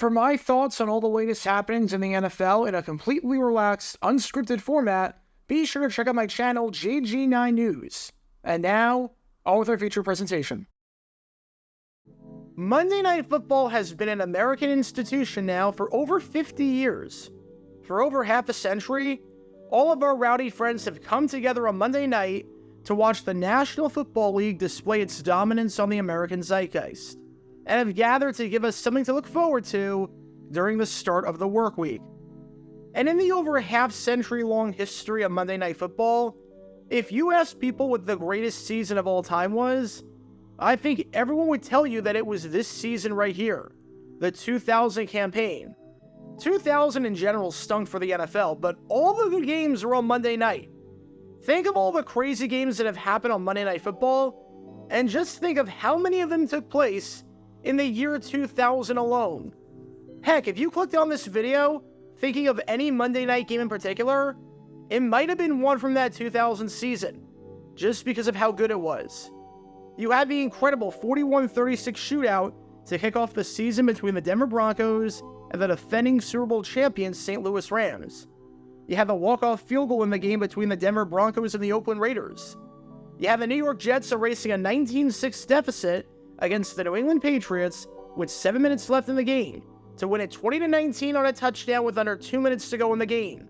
For my thoughts on all the latest happenings in the NFL in a completely relaxed, unscripted format, be sure to check out my channel, JG9 News. And now, on with our feature presentation. Monday Night Football has been an American institution now for over 50 years. For over half a century, all of our rowdy friends have come together on Monday night to watch the National Football League display its dominance on the American zeitgeist, and have gathered to give us something to look forward to during the start of the work week. And in the over half-century-long history of Monday Night Football, if you ask people what the greatest season of all time was, I think everyone would tell you that it was this season right here, the 2000 campaign. 2000 in general stunk for the NFL, but all of the games were on Monday night. Think of all the crazy games that have happened on Monday Night Football, and just think of how many of them took place in the year 2000 alone. Heck, if you clicked on this video thinking of any Monday night game in particular, it might have been one from that 2000 season, just because of how good it was. You had the incredible 41-36 shootout to kick off the season between the Denver Broncos and the defending Super Bowl champions St. Louis Rams. You had the walk-off field goal in the game between the Denver Broncos and the Oakland Raiders. You have the New York Jets erasing a 19-6 deficit against the New England Patriots with 7 minutes left in the game to win it 20-19 on a touchdown with under 2 minutes to go in the game.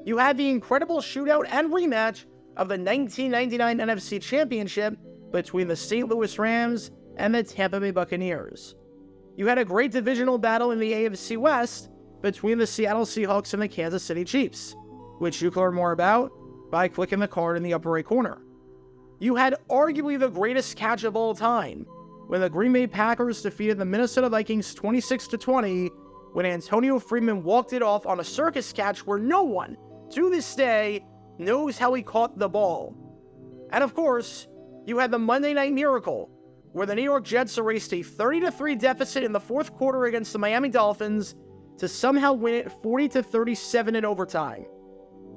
You had the incredible shootout and rematch of the 1999 NFC Championship between the St. Louis Rams and the Tampa Bay Buccaneers. You had a great divisional battle in the AFC West between the Seattle Seahawks and the Kansas City Chiefs, which you can learn more about by clicking the card in the upper right corner. You had arguably the greatest catch of all time, when the Green Bay Packers defeated the Minnesota Vikings 26-20, when Antonio Freeman walked it off on a circus catch where no one, to this day, knows how he caught the ball. And of course, you had the Monday Night Miracle, where the New York Jets erased a 30-3 deficit in the fourth quarter against the Miami Dolphins to somehow win it 40-37 in overtime.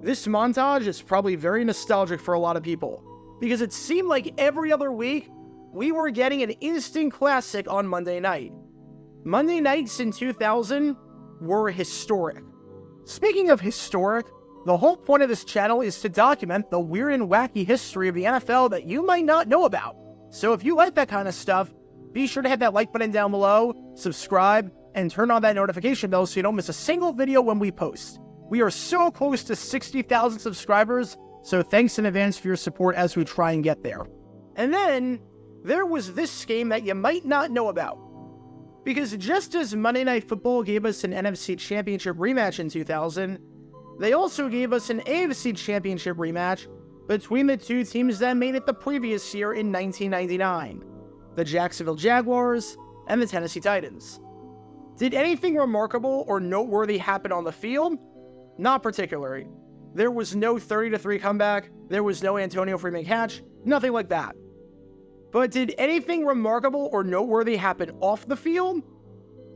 This montage is probably very nostalgic for a lot of people, because it seemed like every other week, we were getting an instant classic on Monday night. Monday nights in 2000 were historic. Speaking of historic, the whole point of this channel is to document the weird and wacky history of the NFL that you might not know about. So if you like that kind of stuff, be sure to hit that like button down below, subscribe, and turn on that notification bell so you don't miss a single video when we post. We are so close to 60,000 subscribers, so thanks in advance for your support as we try and get there. And then, there was this game that you might not know about. Because just as Monday Night Football gave us an NFC Championship rematch in 2000, they also gave us an AFC Championship rematch between the two teams that made it the previous year in 1999, the Jacksonville Jaguars and the Tennessee Titans. Did anything remarkable or noteworthy happen on the field? Not particularly. There was no 30-3 comeback, there was no Antonio Freeman catch, nothing like that. But did anything remarkable or noteworthy happen off the field?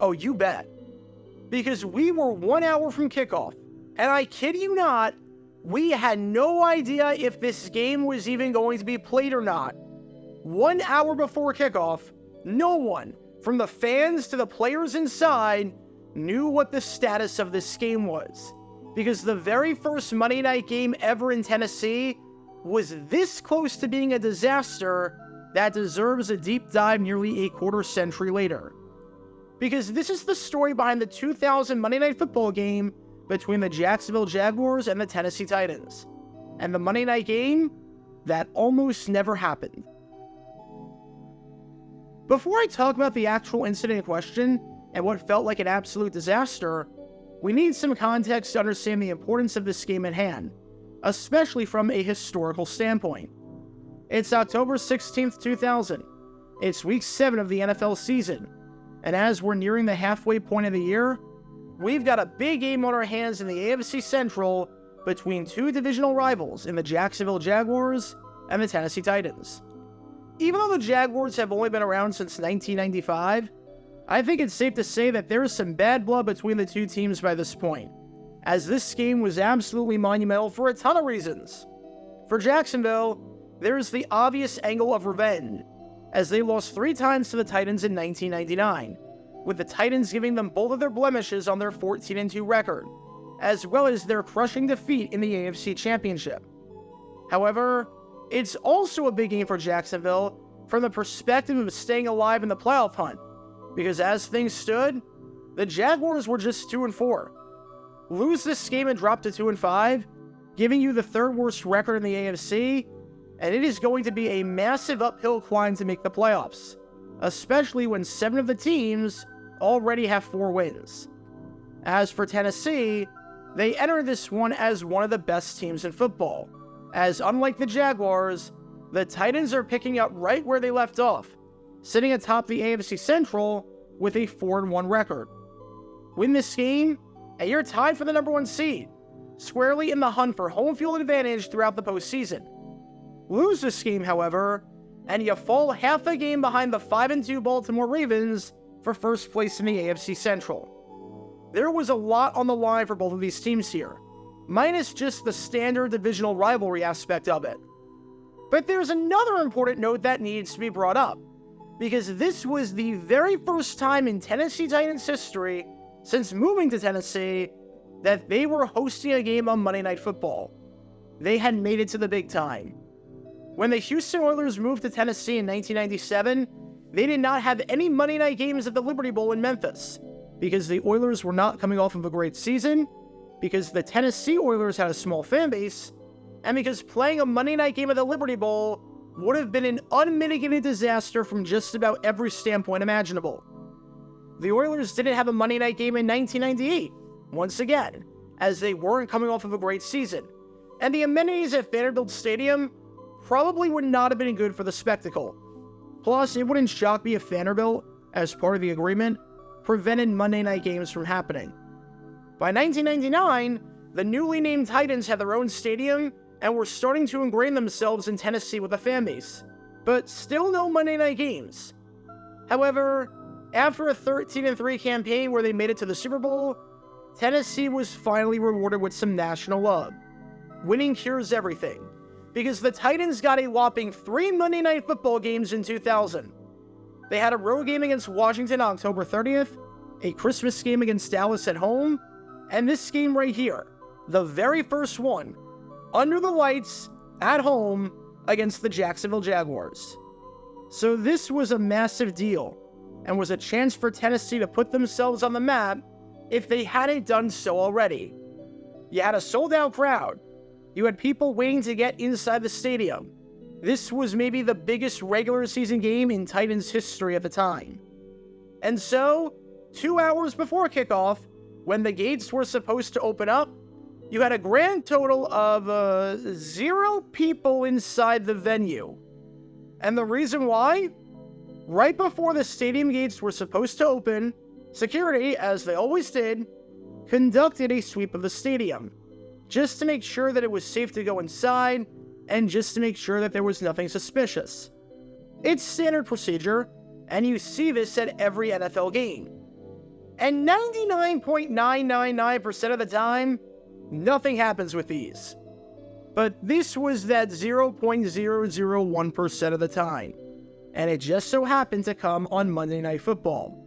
Oh, you bet. Because we were 1 hour from kickoff, and I kid you not, we had no idea if this game was even going to be played or not. 1 hour before kickoff, no one, from the fans to the players inside, knew what the status of this game was. Because the very first Monday night game ever in Tennessee was this close to being a disaster that deserves a deep dive nearly a quarter century later. Because this is the story behind the 2000 Monday Night Football game between the Jacksonville Jaguars and the Tennessee Titans, and the Monday night game that almost never happened. Before I talk about the actual incident in question and what felt like an absolute disaster, we need some context to understand the importance of this game at hand, especially from a historical standpoint. It's October 16th, 2000. It's week 7 of the NFL season, and as we're nearing the halfway point of the year, we've got a big game on our hands in the AFC Central between two divisional rivals in the Jacksonville Jaguars and the Tennessee Titans. Even though the Jaguars have only been around since 1995, I think it's safe to say that there is some bad blood between the two teams by this point, as this game was absolutely monumental for a ton of reasons. For Jacksonville, there is the obvious angle of revenge, as they lost 3 times to the Titans in 1999, with the Titans giving them both of their blemishes on their 14-2 record, as well as their crushing defeat in the AFC Championship. However, it's also a big game for Jacksonville from the perspective of staying alive in the playoff hunt, because as things stood, the Jaguars were just 2-4. Lose this game and drop to 2-5, giving you the third worst record in the AFC, and it is going to be a massive uphill climb to make the playoffs, especially when 7 of the teams already have 4 wins. As for Tennessee, they enter this one as one of the best teams in football, as unlike the Jaguars, the Titans are picking up right where they left off, sitting atop the AFC Central with a 4-1 record. Win this game, and you're tied for the number 1 seed, squarely in the hunt for home field advantage throughout the postseason. Lose this game, however, and you fall half a game behind the 5-2 Baltimore Ravens for first place in the AFC Central. There was a lot on the line for both of these teams here, minus just the standard divisional rivalry aspect of it. But there's another important note that needs to be brought up, because this was the very first time in Tennessee Titans history since moving to Tennessee that they were hosting a game on Monday Night Football. They had made it to the big time. When the Houston Oilers moved to Tennessee in 1997, they did not have any Monday night games at the Liberty Bowl in Memphis, because the Oilers were not coming off of a great season, because the Tennessee Oilers had a small fan base, and because playing a Monday night game at the Liberty Bowl would have been an unmitigated disaster from just about every standpoint imaginable. The Oilers didn't have a Monday night game in 1998, once again, as they weren't coming off of a great season, and the amenities at Vanderbilt Stadium probably would not have been good for the spectacle. Plus, it wouldn't shock me if Vanderbilt, as part of the agreement, prevented Monday night games from happening. By 1999, the newly named Titans had their own stadium and were starting to ingrain themselves in Tennessee with a fan base, but still no Monday night games. However, after a 13-3 campaign where they made it to the Super Bowl, Tennessee was finally rewarded with some national love. Winning cures everything, because the Titans got a whopping 3 Monday Night Football games in 2000. They had a road game against Washington October 30th, a Christmas game against Dallas at home, and this game right here, the very first one, under the lights, at home, against the Jacksonville Jaguars. So this was a massive deal, and was a chance for Tennessee to put themselves on the map if they hadn't done so already. You had a sold-out crowd. You had people waiting to get inside the stadium. This was maybe the biggest regular season game in Titans history at the time. And so, 2 hours before kickoff, when the gates were supposed to open up, you had a grand total of 0 people inside the venue. And the reason why? Right before the stadium gates were supposed to open, security, as they always did, conducted a sweep of the stadium, just to make sure that it was safe to go inside, and just to make sure that there was nothing suspicious. It's standard procedure, and you see this at every NFL game. And 99.999% of the time, nothing happens with these. But this was that 0.001% of the time, and it just so happened to come on Monday Night Football.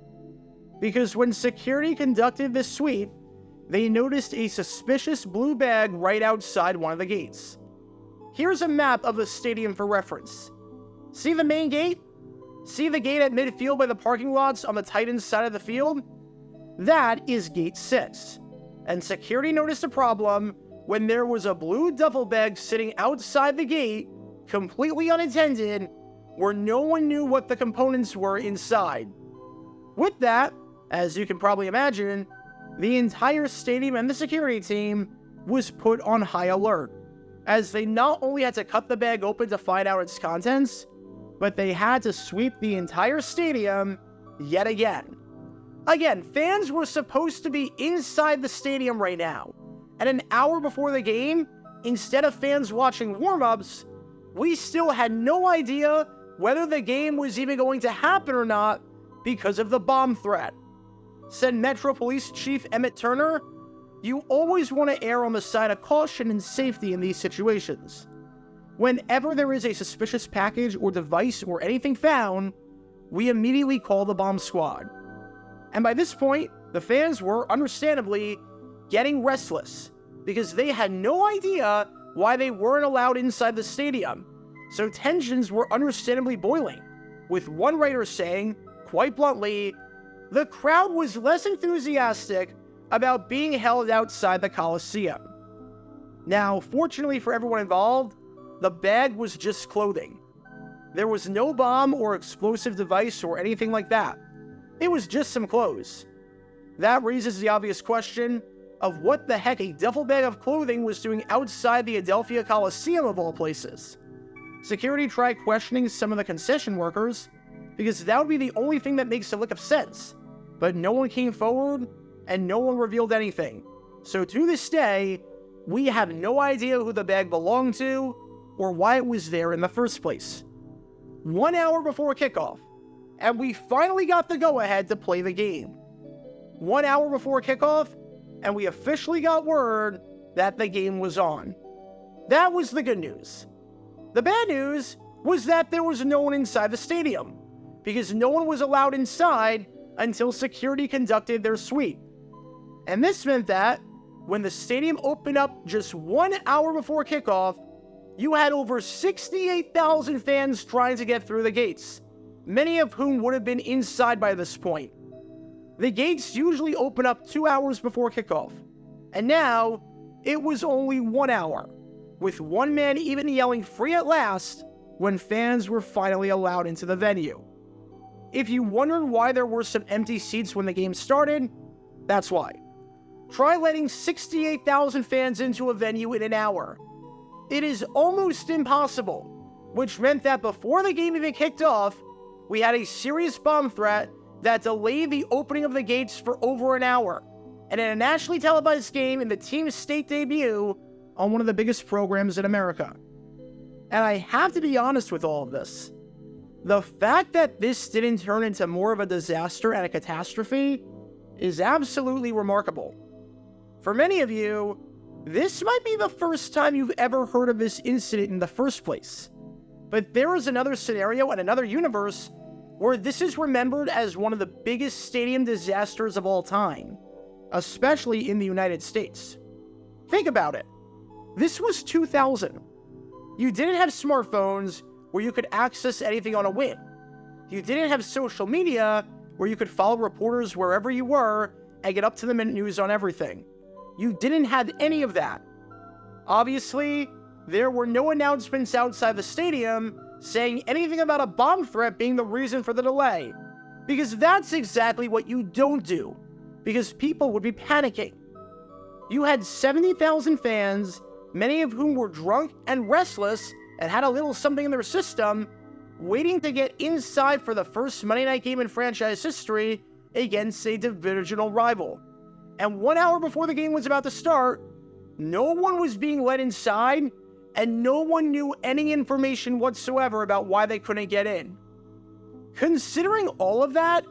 Because when security conducted this sweep, they noticed a suspicious blue bag right outside one of the gates. Here's a map of the stadium for reference. See the main gate? See the gate at midfield by the parking lots on the Titans side of the field? That is gate 6. And security noticed a problem when there was a blue duffel bag sitting outside the gate, completely unattended, where no one knew what the components were inside. With that, as you can probably imagine, the entire stadium and the security team was put on high alert, as they not only had to cut the bag open to find out its contents, but they had to sweep the entire stadium yet again. Again, fans were supposed to be inside the stadium right now, and an hour before the game, instead of fans watching warm-ups, we still had no idea whether the game was even going to happen or not because of the bomb threat. Said Metro Police Chief Emmett Turner, "You always want to err on the side of caution and safety in these situations. Whenever there is a suspicious package or device or anything found, we immediately call the bomb squad. And by this point, the fans were, understandably, getting restless because they had no idea why they weren't allowed inside the stadium. So tensions were understandably boiling, with one writer saying, quite bluntly, the crowd was less enthusiastic about being held outside the Coliseum. Now, fortunately for everyone involved, the bag was just clothing. There was no bomb or explosive device or anything like that. It was just some clothes. That raises the obvious question of what the heck a duffel bag of clothing was doing outside the Adelphia Coliseum of all places. Security tried questioning some of the concession workers, because that would be the only thing that makes a lick of sense. But no one came forward, and no one revealed anything. So to this day, we have no idea who the bag belonged to, or why it was there in the first place. 1 hour before kickoff, and we finally got the go-ahead to play the game. 1 hour before kickoff, and we officially got word that the game was on. That was the good news. The bad news was that there was no one inside the stadium, because no one was allowed inside until security conducted their sweep. And this meant that, when the stadium opened up just 1 hour before kickoff, you had over 68,000 fans trying to get through the gates, many of whom would have been inside by this point. The gates usually open up 2 hours before kickoff, and now it was only 1 hour, with one man even yelling "free at last" when fans were finally allowed into the venue. If you wondered why there were some empty seats when the game started, that's why. Try letting 68,000 fans into a venue in an hour. It is almost impossible, which meant that before the game even kicked off, we had a serious bomb threat that delayed the opening of the gates for over an hour, and in a nationally televised game in the team's state debut on one of the biggest programs in America. And I have to be honest with all of this. The fact that this didn't turn into more of a disaster and a catastrophe is absolutely remarkable. For many of you, this might be the first time you've ever heard of this incident in the first place. But there is another scenario and another universe where this is remembered as one of the biggest stadium disasters of all time, especially in the United States. Think about it. This was 2000. You didn't have smartphones where you could access anything on a whim. You didn't have social media where you could follow reporters wherever you were and get up-to-the-minute news on everything. You didn't have any of that. Obviously, there were no announcements outside the stadium saying anything about a bomb threat being the reason for the delay, because that's exactly what you don't do, because people would be panicking. You had 70,000 fans, many of whom were drunk and restless and had a little something in their system, waiting to get inside for the first Monday night game in franchise history against a divisional rival. And 1 hour before the game was about to start, no one was being let inside, and no one knew any information whatsoever about why they couldn't get in. Considering all of that,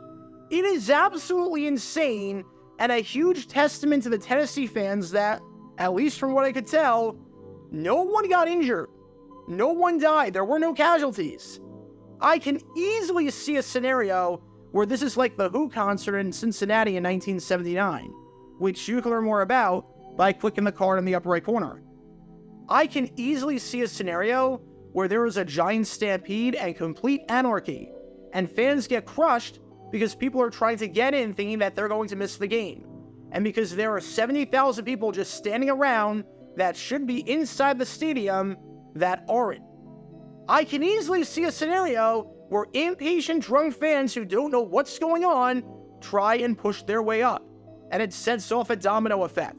it is absolutely insane and a huge testament to the Tennessee fans that, at least from what I could tell, no one got injured. No one died. There were no casualties. I can easily see a scenario where this is like the Who concert in Cincinnati in 1979, which you can learn more about by clicking the card in the upper right corner. I can easily see a scenario where there is a giant stampede and complete anarchy, and fans get crushed because people are trying to get in thinking that they're going to miss the game, and because there are 70,000 people just standing around that should be inside the stadium that aren't. I can easily see a scenario where impatient drunk fans who don't know what's going on try and push their way up, and it sets off a domino effect.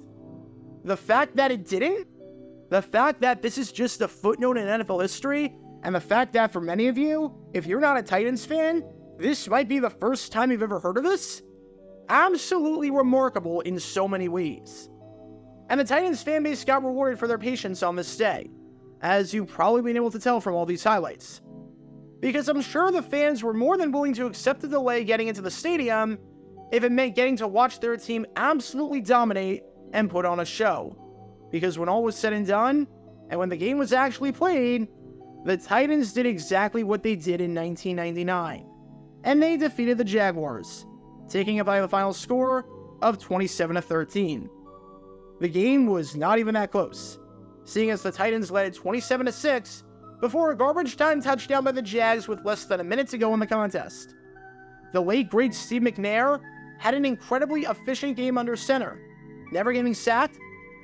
The fact that it didn't, the fact that this is just a footnote in NFL history, and the fact that for many of you, if you're not a Titans fan, this might be the first time you've ever heard of this, absolutely remarkable in so many ways. And the Titans fan base got rewarded for their patience on this day, as you've probably been able to tell from all these highlights. Because I'm sure the fans were more than willing to accept the delay getting into the stadium if it meant getting to watch their team absolutely dominate and put on a show. Because when all was said and done, and when the game was actually played, the Titans did exactly what they did in 1999, and they defeated the Jaguars. taking it by the final score of 27-13. The game was not even that close, seeing as the Titans led 27-6 before a garbage time touchdown by the Jags with less than a minute to go in the contest. The late great Steve McNair had an incredibly efficient game under center, never getting sacked,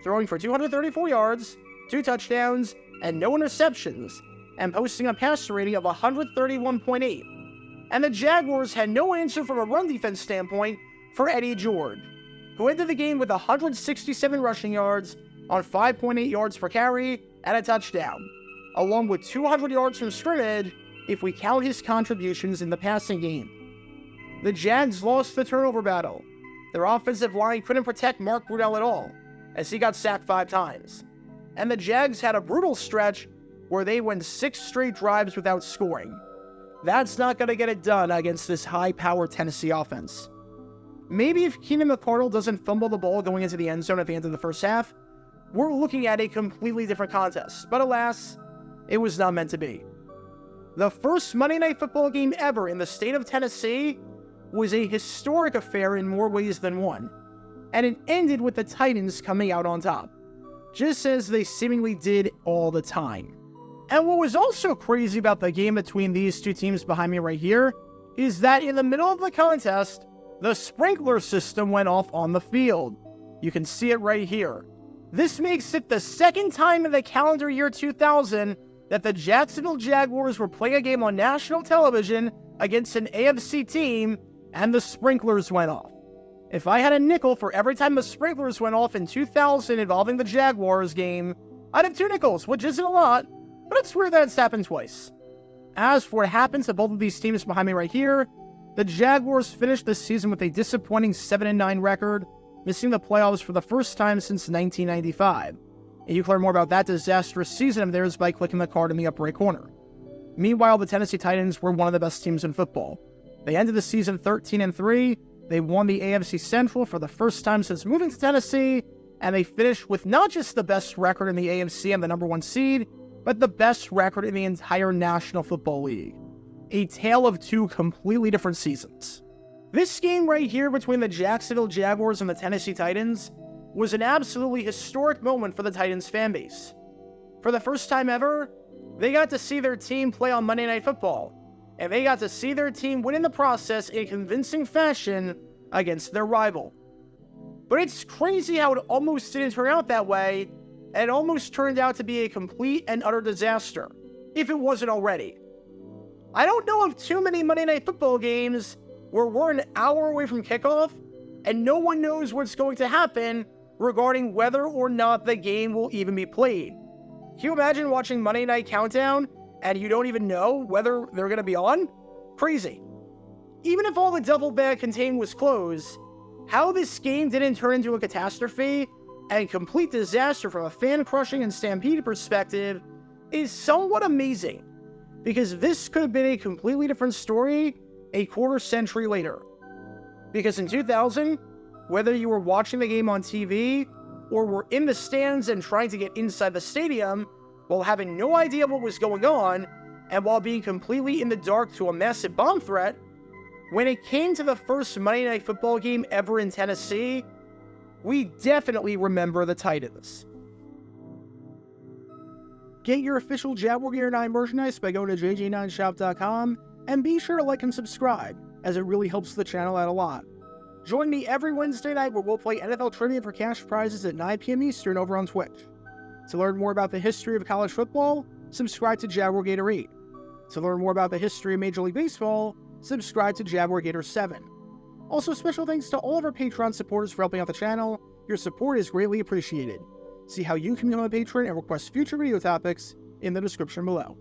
throwing for 234 yards, 2 touchdowns, and no interceptions, and posting a passer rating of 131.8. And the Jaguars had no answer from a run defense standpoint for Eddie George, who ended the game with 167 rushing yards on 5.8 yards per carry and a touchdown, along with 200 yards from scrimmage if we count his contributions in the passing game. The Jags lost the turnover battle. Their offensive line couldn't protect Mark Brunell at all, as he got sacked 5 times. And the Jags had a brutal stretch where they went 6 straight drives without scoring. That's not going to get it done against this high-powered Tennessee offense. Maybe if Keenan McCardle doesn't fumble the ball going into the end zone at the end of the first half, we're looking at a completely different contest. But alas, it was not meant to be. The first Monday Night Football game ever in the state of Tennessee was a historic affair in more ways than one, and it ended with the Titans coming out on top, just as they seemingly did all the time. And what was also crazy about the game between these two teams behind me right here is that in the middle of the contest, the sprinkler system went off on the field. You can see it right here. This makes it the second time in the calendar year 2000 that the Jacksonville Jaguars were playing a game on national television against an AFC team and the sprinklers went off. If I had a nickel for every time the sprinklers went off in 2000 involving the Jaguars game, I'd have 2 nickels, which isn't a lot, but it's weird that it's happened twice. As for what happens to both of these teams behind me right here, the Jaguars finished this season with a disappointing 7-9 record, missing the playoffs for the first time since 1995. And you can learn more about that disastrous season of theirs by clicking the card in the upper right corner. Meanwhile, the Tennessee Titans were one of the best teams in football. They ended the season 13-3, they won the AFC Central for the first time since moving to Tennessee, and they finished with not just the best record in the AFC and the number 1 seed, but the best record in the entire National Football League. A tale of 2 completely different seasons. This game right here between the Jacksonville Jaguars and the Tennessee Titans was an absolutely historic moment for the Titans fan base. For the first time ever, they got to see their team play on Monday Night Football, and they got to see their team win in the process in convincing fashion against their rival. But it's crazy how it almost didn't turn out that way, and it almost turned out to be a complete and utter disaster, if it wasn't already. I don't know of too many Monday Night Football games where we're an hour away from kickoff, and no one knows what's going to happen regarding whether or not the game will even be played. Can you imagine watching Monday Night Countdown and you don't even know whether they're going to be on? Crazy. Even if all the duffel bag contained was closed, how this game didn't turn into a catastrophe and complete disaster from a fan-crushing and stampede perspective is somewhat amazing, because this could have been a completely different story a quarter century later. Because in 2000, whether you were watching the game on TV or were in the stands and trying to get inside the stadium while having no idea what was going on and while being completely in the dark to a massive bomb threat, when it came to the first Monday Night Football game ever in Tennessee, we definitely remember the Titans. Get your official Jaguar Gear 9 merchandise by going to jj9shop.com, and be sure to like and subscribe, as it really helps the channel out a lot. Join me every Wednesday night where we'll play NFL Trivia for cash prizes at 9 p.m. Eastern over on Twitch. To learn more about the history of college football, subscribe to Jaguar Gator 8. To learn more about the history of Major League Baseball, subscribe to Jaguar Gator 7. Also, special thanks to all of our Patreon supporters for helping out the channel. Your support is greatly appreciated. See how you can become a patron and request future video topics in the description below.